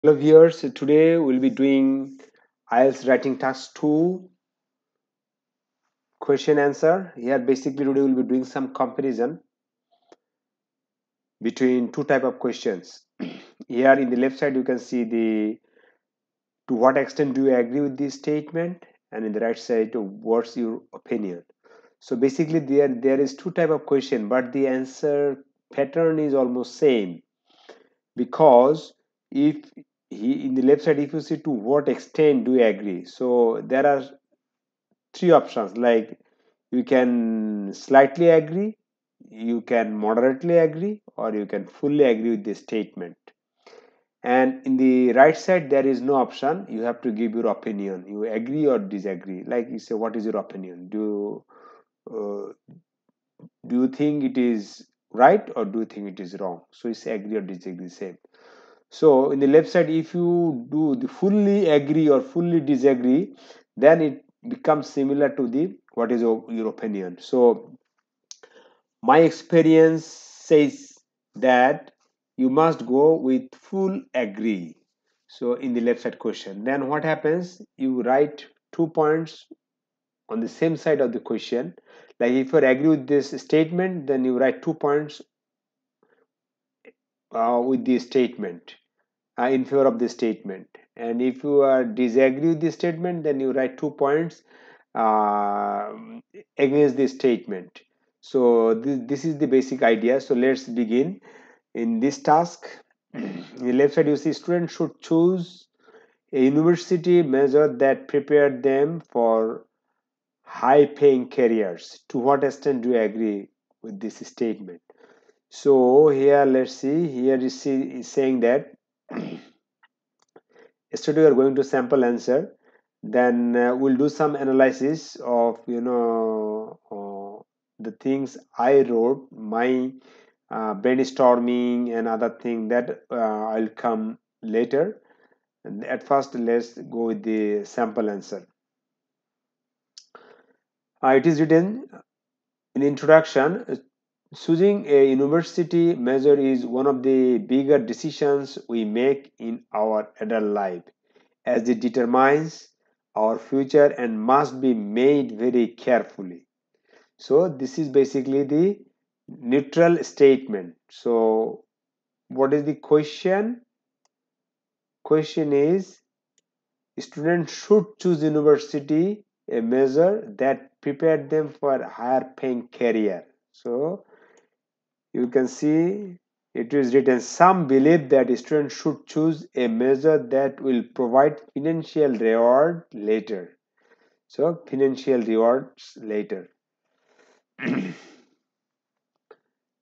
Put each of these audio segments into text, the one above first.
Hello viewers, today we'll be doing IELTS writing task 2 question answer. Here basically today we'll be doing some comparison between two type of questions. Here in the left side you can see the to what extent do you agree with this statement, and in the right side what's your opinion. So basically there is two type of question, but the answer pattern is almost same, because if he in the left side if you see to what extent do you agree, so there are three options, like you can slightly agree, you can moderately agree, or you can fully agree with the statement. And in the right side there is no option, you have to give your opinion, you agree or disagree. Like you say, what is your opinion? Do you think it is right, or do you think it is wrong? So you say agree or disagree, same. So in the left side if you do the fully agree or fully disagree, then it becomes similar to the what is your opinion. So my experience says that you must go with full agree. So in the left side question, then what happens, you write 2 points on the same side of the question. Like if you agree with this statement, then you write 2 points with the statement, in favor of the statement. And if you are disagree with the statement, then you write 2 points uh, against the statement. So this is the basic idea. So let's begin. In this task, in the left side you see students should choose a university major that prepared them for high paying careers. To what extent do you agree with this statement? So here let's see, here is saying that yesterday we are going to sample answer, then we'll do some analysis of the things I wrote, my brainstorming and other thing that I'll come later. And at first let's go with the sample answer. It is written in introduction, choosing a university major is one of the bigger decisions we make in our adult life, as it determines our future and must be made very carefully. So this is basically the neutral statement. So what is the question? Question is, students should choose university a major that prepare them for higher paying career. So you can see it is written, some believe that students should choose a major that will provide financial reward later. So financial rewards later.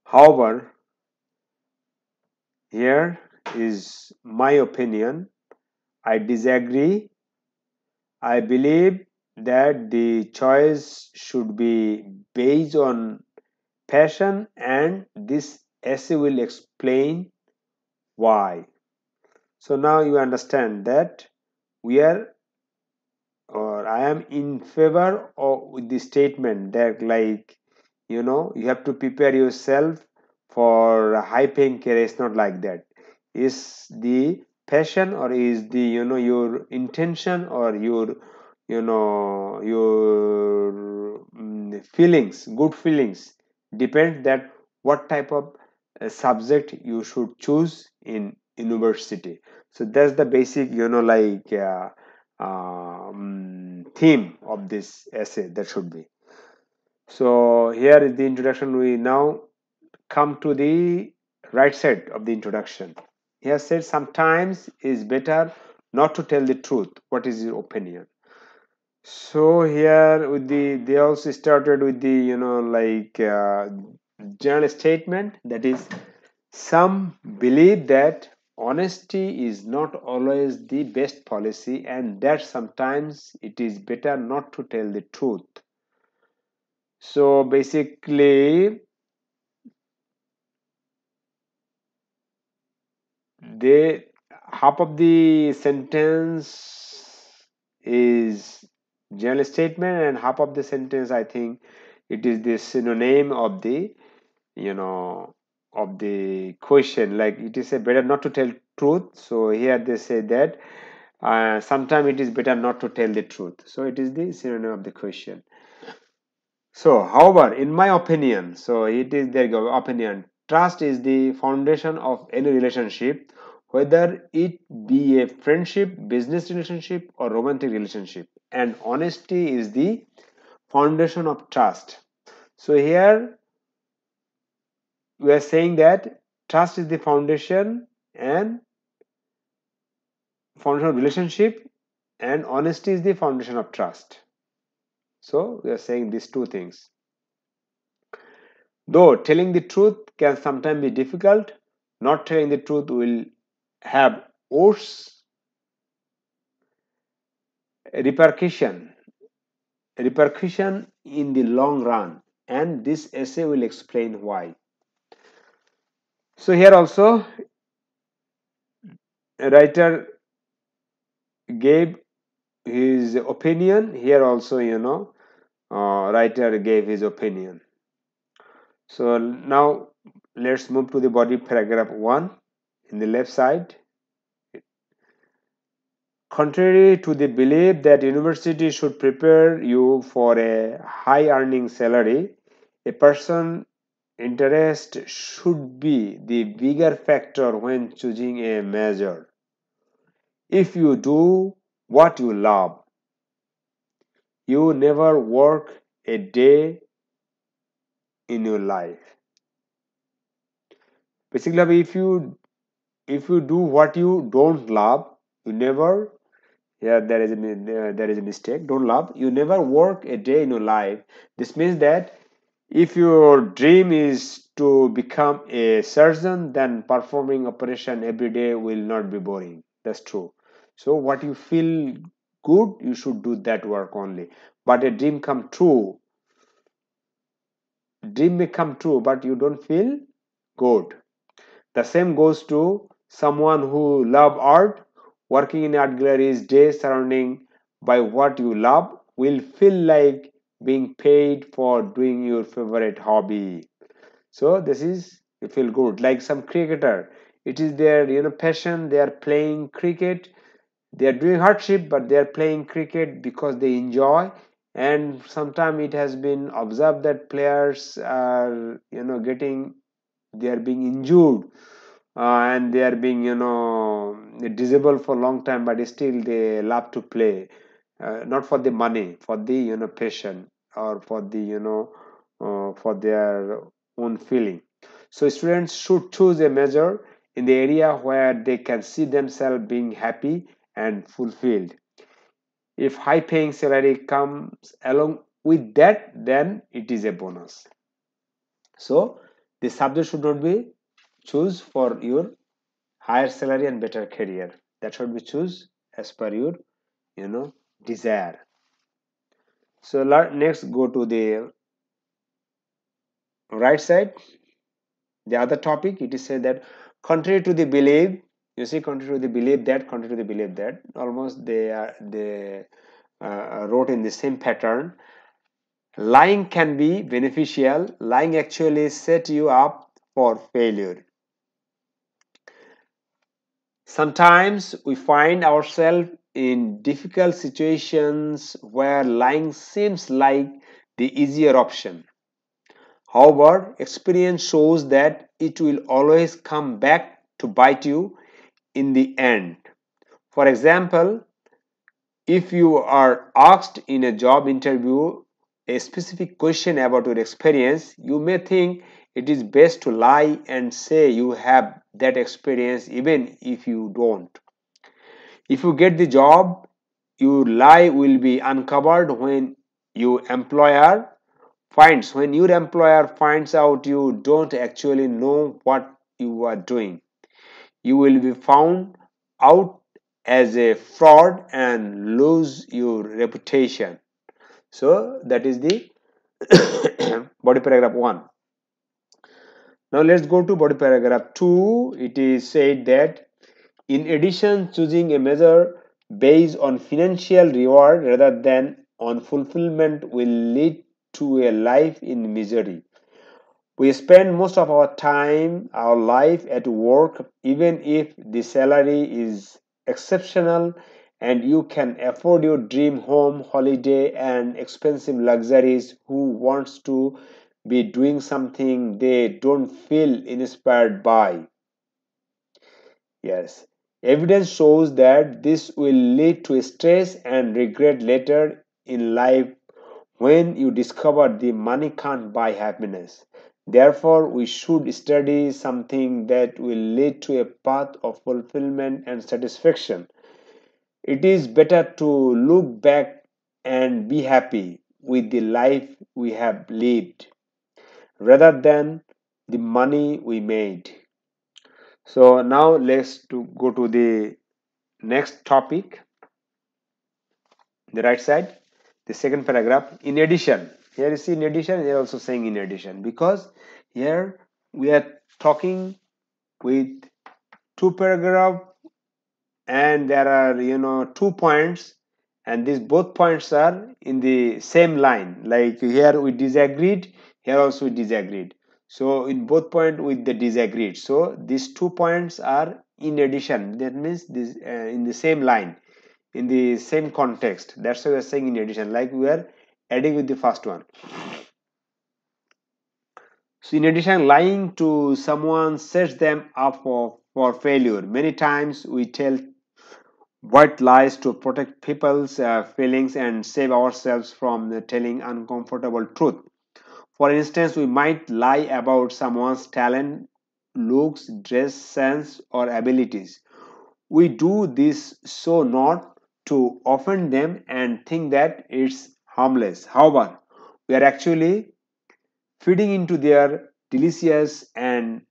However, here is my opinion. I disagree. I believe that the choice should be based on passion, and this essay will explain why. So now you understand that we are, or I am in favor of with the statement that, like, you have to prepare yourself for a high paying career. It's not like that. Is the passion, or is the your intention, or your feelings, good feelings, depend that what type of subject you should choose in university. So that's the basic theme of this essay that should be. So here is the introduction. We now come to the right side of the introduction. Here said, sometimes is better not to tell the truth. What is your opinion? So here with they also started with the general statement, that is, some believe that honesty is not always the best policy, and that sometimes it is better not to tell the truth. So basically, they half of the sentence is general statement, and half of the sentence, I think, it is the synonym you know of the question. Like it is a better not to tell truth. So here they say that sometimes it is better not to tell the truth. So it is the synonym of the question. So, however, in my opinion, so it is their opinion, trust is the foundation of any relationship, whether it be a friendship, business relationship, or romantic relationship. And honesty is the foundation of trust. So, here we are saying that trust is the and foundation of relationship, and honesty is the foundation of trust. So, we are saying these two things. Though telling the truth can sometimes be difficult, not telling the truth will have worse repercussion repercussion in the long run, and this essay will explain why. So here also a writer gave his opinion. Here also, writer gave his opinion. So now let's move to the body paragraph 1 in the left side. Contrary to the belief that university should prepare you for a high earning salary, a person interest should be the bigger factor when choosing a major. If you do what you love, you never work a day in your life. Basically, if you do what you don't love, you never. Yeah, there is a mistake. Don't love. You never work a day in your life. This means that if your dream is to become a surgeon, then performing operation every day will not be boring. That's true. So what you feel good, you should do that work only. But a dream may come true, but you don't feel good. The same goes to someone who love art. Working in art galleries day surrounding by what you love will feel like being paid for doing your favorite hobby. So this is you feel good. Like some cricketer, it is their passion. They are playing cricket. They are doing hardship, but they are playing cricket because they enjoy. And sometimes it has been observed that players are getting they are being injured and they are being disabled for a long time, but still they love to play, not for the money, for the passion, or for the for their own feeling. So students should choose a major in the area where they can see themselves being happy and fulfilled. If high paying salary comes along with that, then it is a bonus. So the subject should not be choose for your higher salary and better career. That should be choose as per your desire. So next go to the right side, the other topic. It is said that contrary to the belief, you see, contrary to the belief that almost they wrote in the same pattern. Lying can be beneficial. Lying actually set you up for failure. Sometimes we find ourselves in difficult situations where lying seems like the easier option. However, experience shows that it will always come back to bite you in the end. For example, if you are asked in a job interview a specific question about your experience, you may think it is best to lie and say you have that experience even if you don't. If you get the job, your lie will be uncovered when your employer finds out you don't actually know what you are doing. You will be found out as a fraud and lose your reputation. So that is the body paragraph 1. Now let's go to body paragraph 2. It is said that in addition, choosing a major based on financial reward rather than on fulfillment will lead to a life in misery. We spend most of our time, our life at work, even if the salary is exceptional and you can afford your dream home, holiday, and expensive luxuries. Who wants to be doing something they don't feel inspired by? Yes. Evidence shows that this will lead to stress and regret later in life when you discover the money can't buy happiness. Therefore, we should study something that will lead to a path of fulfillment and satisfaction. It is better to look back and be happy with the life we have lived rather than the money we made. So now let's to go to the next topic, the right side, the second paragraph. In addition, here you see in addition, they are also saying in addition, because here we are talking with two paragraph and there are 2 points, and these both points are in the same line. Like here we disagreed, here also we disagreed. So in both point with the disagreed. So these 2 points are in addition. That means this in the same line, in the same context. That's why we're saying in addition, like we are adding with the first one. So in addition, lying to someone sets them up for failure. Many times we tell white lies to protect people's feelings and save ourselves from telling uncomfortable truth. For instance, we might lie about someone's talent, looks, dress sense, or abilities. We do this so not to offend them and think that it's harmless. However, we are actually feeding into their delicious and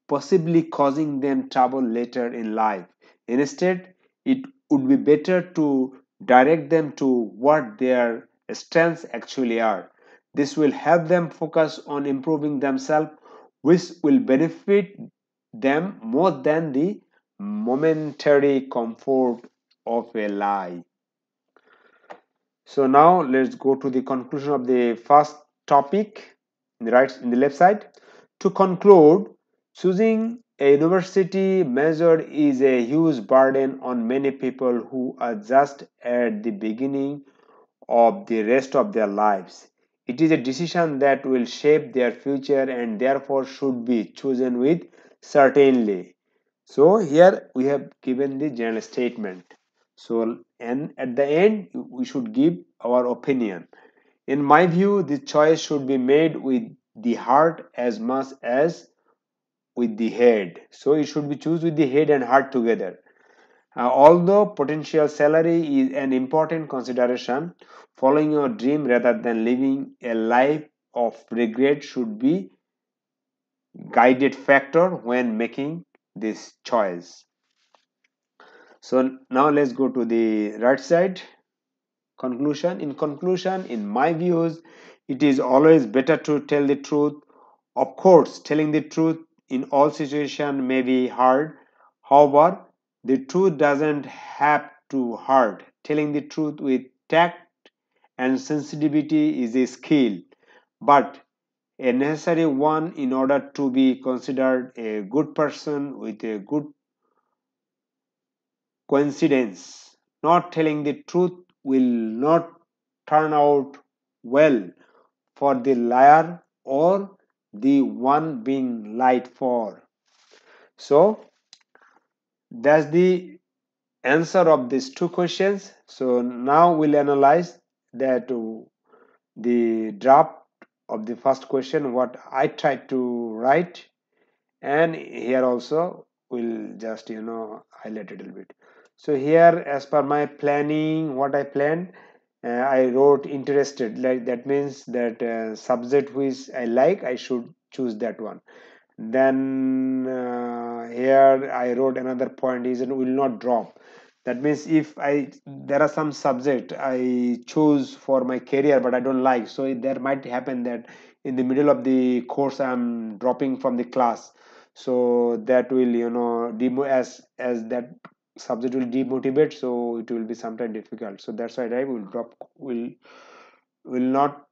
possibly causing them trouble later in life. Instead, it would be better to direct them to what their strengths actually are. This will help them focus on improving themselves, which will benefit them more than the momentary comfort of a lie. So now let's go to the conclusion of the first topic in the left side. To conclude, choosing a university major is a huge burden on many people who are just at the beginning of the rest of their lives. It is a decision that will shape their future and therefore should be chosen with certainty. So here we have given the general statement. So and at the end we should give our opinion. In my view, the choice should be made with the heart as much as with the head. So it should be choose with the head and heart together. Although potential salary is an important consideration, following your dream rather than living a life of regret should be guided factor when making this choice. So now let's go to the right side. Conclusion. In conclusion, in my views, it is always better to tell the truth. Of course, telling the truth in all situations may be hard. However, the truth doesn't have to hurt. Telling the truth with tact and sensitivity is a skill, but a necessary one in order to be considered a good person with a good coincidence. Not telling the truth will not turn out well for the liar or the one being lied for. So that's the answer of these two questions. So now we'll analyze that the draft of the first question, what I tried to write, and here also we'll just highlight a little bit. So here, as per my planning, what I planned, I wrote interested, like that means that subject which I like, I should choose that one. Then here I wrote another point is it will not drop. That means if I there are some subject I choose for my career but I don't like, so there might happen that in the middle of the course I'm dropping from the class. So that will demo as that subject will demotivate, so it will be sometimes difficult. So that's why I will drop, will not,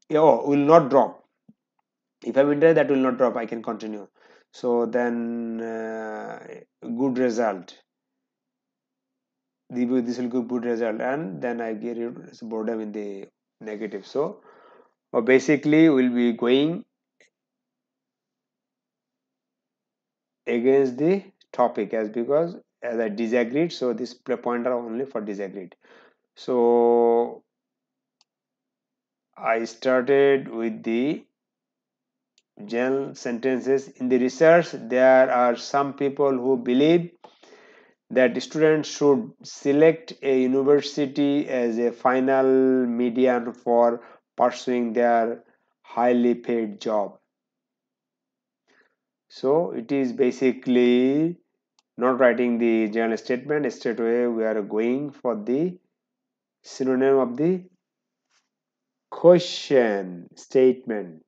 yeah, will not drop. If I'm interested, that will not drop, I can continue. So then good result, this will give good result, and then I get rid boredom in the negative. So basically we'll be going against the topic, as because as I disagreed, so this pointer only for disagreed. So I started with the general sentences. In the research, there are some people who believe that students should select a university as a final median for pursuing their highly paid job. So it is basically not writing the general statement straight away, we are going for the synonym of the question statement.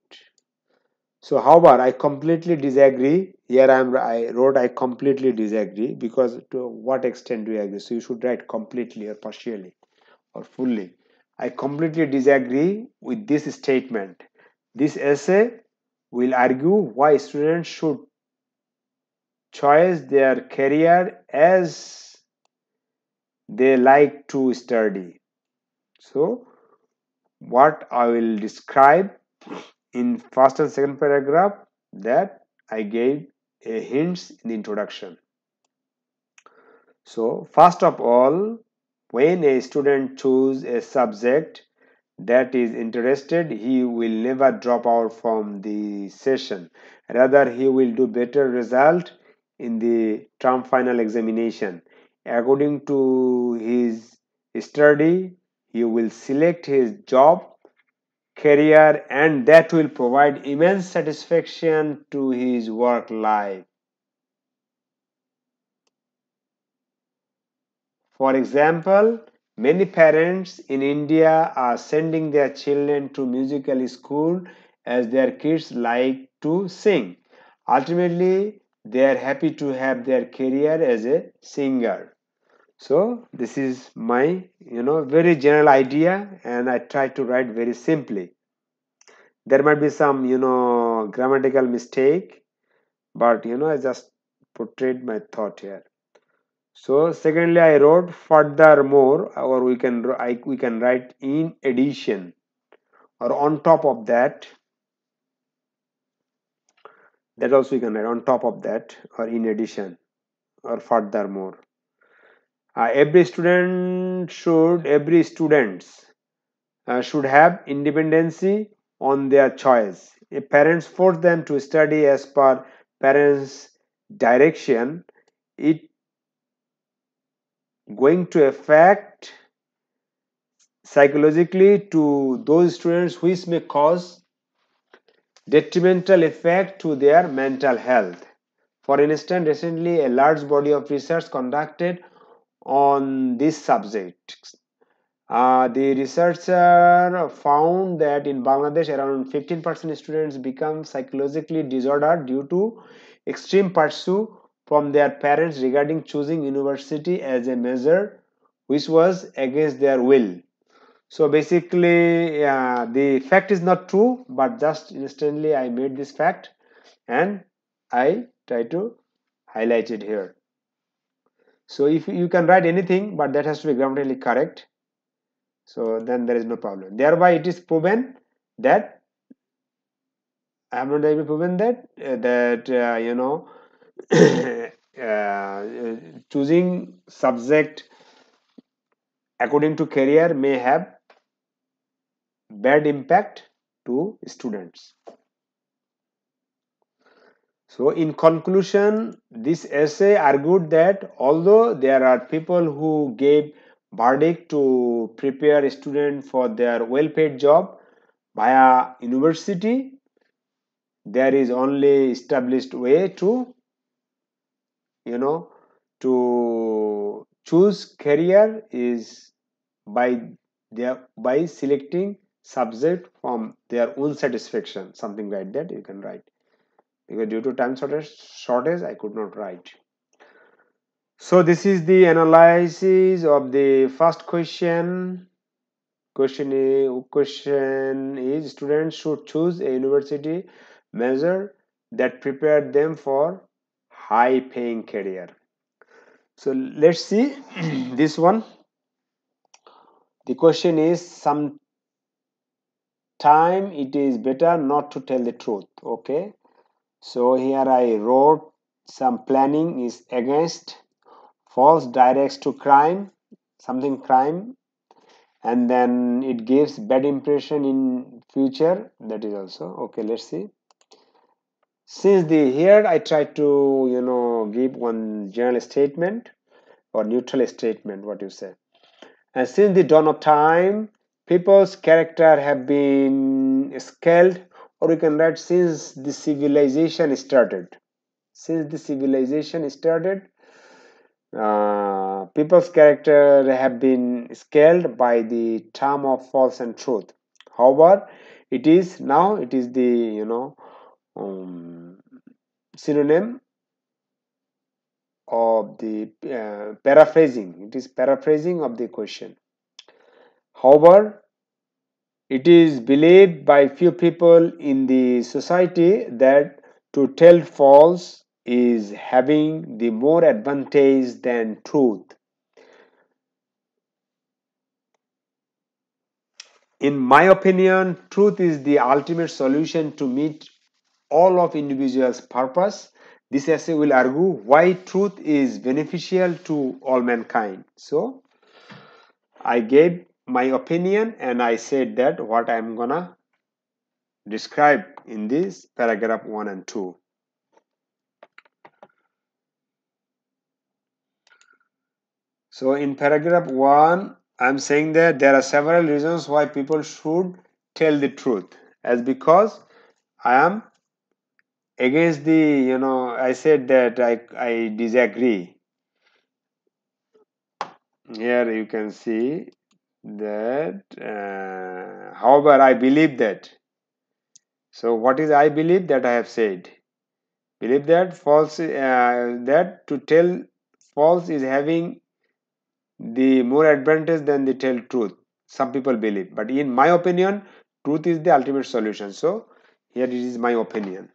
So however, I completely disagree. Here I wrote I completely disagree, because to what extent do you agree? So you should write completely or partially or fully. I completely disagree with this statement. This essay will argue why students should choose their career as they like to study. So what I will describe in first and second paragraph, that I gave a hints in the introduction. So first of all, when a student chooses a subject that is interested, he will never drop out from the session. Rather, he will do better result in the term final examination. According to his study, he will select his job, career, and that will provide immense satisfaction to his work life. For example, many parents in India are sending their children to musical school as their kids like to sing. Ultimately, they are happy to have their career as a singer. So this is my very general idea, and I try to write very simply. There might be some grammatical mistake, but I just portrayed my thought here. So secondly, I wrote furthermore, or we can write in addition, or on top of that. That also we can write on top of that, or in addition, or furthermore. Every students should have independency on their choice. If parents force them to study as per parents' direction, it going to affect psychologically to those students, which may cause detrimental effect to their mental health. For instance, recently a large body of research conducted on this subject. The researcher found that in Bangladesh, around 15% students become psychologically disordered due to extreme pursuit from their parents regarding choosing university as a measure which was against their will. So basically, the fact is not true, but just instantly I made this fact and I try to highlight it here. So if you can write anything, but that has to be grammatically correct, so then there is no problem. Thereby it is proven that I have not even proven that choosing subject according to career may have bad impact to students. So in conclusion, this essay argued that although there are people who gave verdict to prepare students for their well-paid job via university, there is only established way to to choose career is by selecting subject from their own satisfaction, something like that you can write, because due to time shortage I could not write. So this is the analysis of the first question. Question is students should choose a university measure that prepare them for high paying career. So let's see this one. The question is, sometime it is better not to tell the truth. Okay, so here I wrote some planning is against, false directs to crime, something crime, and then it gives bad impression in future. That is also okay. Let's see. Since the here I try to give one general statement or neutral statement, what you say. And since the dawn of time, people's character have been scaled, or we can write since the civilization started. Since the civilization started, people's character have been scaled by the term of false and truth. However, it is the um, synonym of the paraphrasing. It is paraphrasing of the question. However, it is believed by few people in the society that to tell false is having the more advantage than truth. In my opinion, truth is the ultimate solution to meet all of individuals' purpose. This essay will argue why truth is beneficial to all mankind. So, I gave my opinion and I said that what I'm gonna describe in this paragraph 1 and 2. So in paragraph 1, I'm saying that there are several reasons why people should tell the truth. As because I am against the, I said that I disagree. Here you can see that, however, I believe that. So what is I believe that I have said? Believe that false, that to tell false is having the more advantage than the tell truth. Some people believe, but in my opinion, truth is the ultimate solution. So here it is my opinion.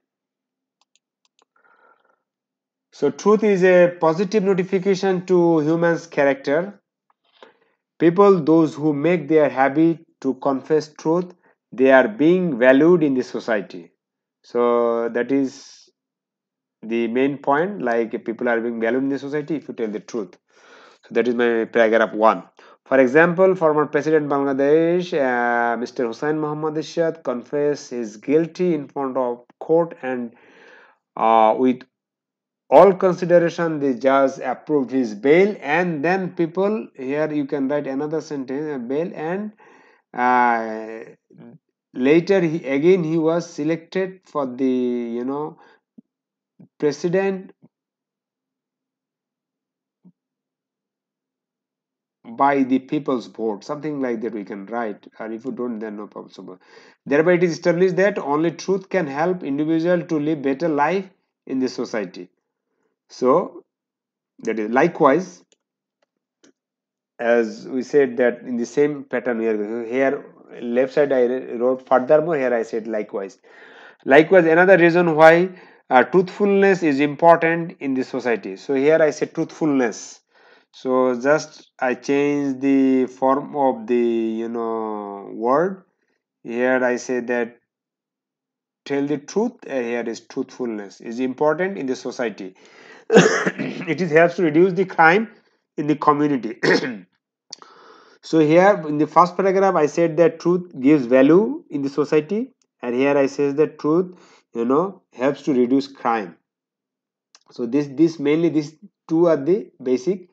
So truth is a positive notification to humans' character. People, those who make their habit to confess truth, they are being valued in the society. So that is the main point. Like people are being valued in the society if you tell the truth. So that is my paragraph 1. For example, former President Bangladesh, Mr. Hussain Muhammad Ishad, confessed his guilty in front of court, and with all consideration, the judge approved his bail. And then people, here you can write another sentence, bail, and uh, later he was selected for the president by the people's vote, something like that we can write, or if you don't, then no problem. So thereby it is established that only truth can help individual to live better life in the society. So that is likewise, as we said that in the same pattern here left side I wrote furthermore, here I said likewise. Likewise, another reason why truthfulness is important in the society. So here I said truthfulness. So just I change the form of the word. Here I say that tell the truth. Here is truthfulness is important in the society. It is helps to reduce the crime in the community. So here in the first paragraph I said that truth gives value in the society, and here I says that truth helps to reduce crime. So this mainly these two are the basic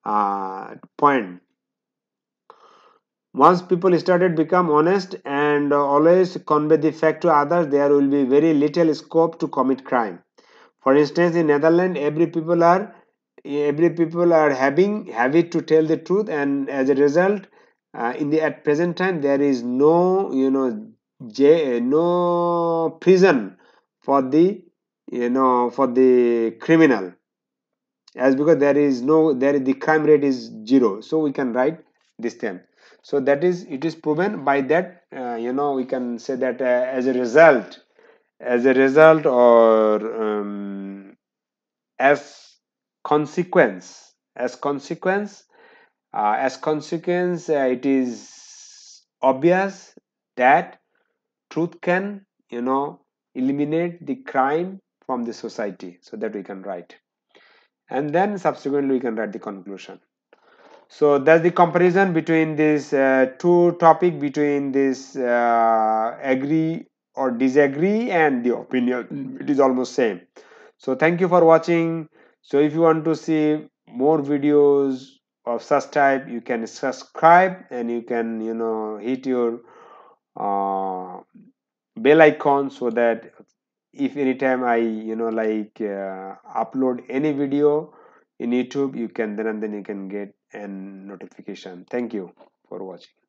point. Once people started become honest and always convey the fact to others, there will be very little scope to commit crime. For instance, in Netherlands, every people are having habit to tell the truth, and as a result, in the at present time there is no no prison for the for the criminal, as because there is no the crime rate is zero. So we can write this term. So that is it is proven by that we can say that as a result as a result, or as consequence, it is obvious that truth can, eliminate the crime from the society, so that we can write, and then subsequently we can write the conclusion. So that's the comparison between this two topic, between this agree or disagree and the opinion. It is almost same. So thank you for watching. So if you want to see more videos of such type, you can subscribe, and you can, hit your uh, bell icon, so that if anytime I, upload any video in YouTube, you can then and then you can get an notification. Thank you for watching.